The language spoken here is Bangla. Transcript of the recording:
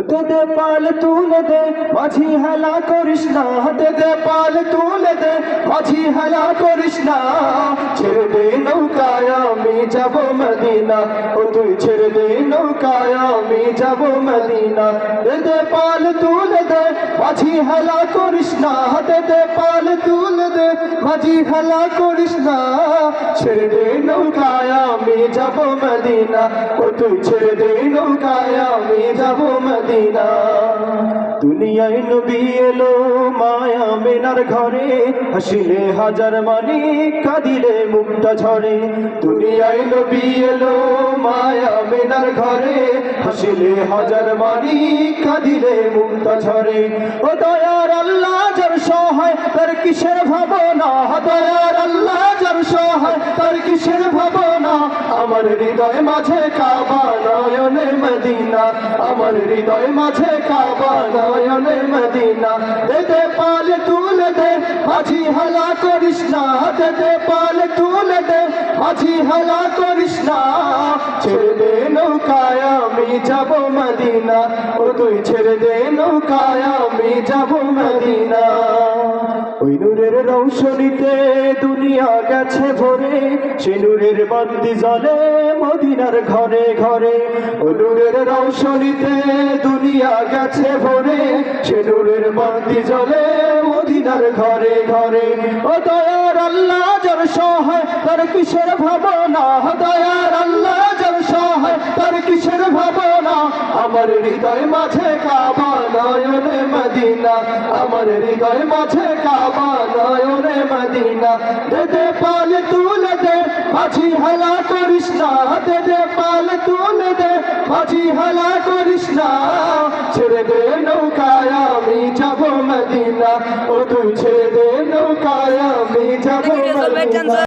দে পাল তুলে দে মাঝি হেলা করিস না, দে পাল তুলে দে মাঝি হেলা করিস না। ছেড়ে দে নৌকায় আমি যাব মদিনা, ও তুই ছেড়ে দে নৌকায় আমি যাব মদিনা। দে পাল তুলে দে মাঝি হেলা করিস না, দে পাল তুলে দে মাঝি হেলা করিস না। ছেড়ে দে নৌকায় আমি যাব মদিনা, ও তুই ছেড়ে দে নৌকায় আমি যাব মদিনা। দুনিয়ায় নবী এলো মায়া মেনার ঘরে, হাসিলে হাজার মানি কাঁদিলে মুক্তা ঝরে। দুনিয়ায় নবী এলো মায়া মেনার ঘরে, হাসিলে হাজার মানি কাঁদিলে মুক্তা ঝরে। ও দয়ার আল্লাহ যার সহায় তার কিসের ভাবনা, দয়ার আল্লাহ যার সহায় তার কিসের ভাবনা। আমার হৃদয় মাঝে কাবা নয়নে মদিনা, আমার হৃদয় মাঝে কাবা নয়নে মদিনা। দে পাল তুলে দে মাঝি হেলা করিস না, দে পাল তুলে দে মাঝি হেলা করিস না। ছেড়ে দে নৌকায় আমি যাব মদিনা, ও তুই ছেড়ে দে নৌকায় আমি যাব মদিনা। ওই নূরের রৌশনীতে দুনিয়া গেছে ভরে, সে নূরের বাতি জ্বলে মদিনার ঘরে ঘরে। ওই নূরের রৌশনীতে দুনিয়া গেছে ভরে, সে নূরের বাতি জ্বলে মদিনার ঘরে ঘরে। ও দয়ার আল্লাহ যার সহায় তার কিসের ভাবনা, দয়ার আল্লাহ যার সহায় তার কিসের ভাবনা। আমার হৃদয় মাঝে কাবা নয়নে মদিনা, আমার হৃদয় মাঝে কাবা নয়নে মদিনা। দে পাল তুলে দে মাঝি হেলা করিস না, দে পাল তুলে দে মাঝি হেলা করিস না। ছেড়ে দে নৌকায় আমি যাব মদিনা, ও তুই ছেড়ে দে নৌকায় আমি যাব মদিনা।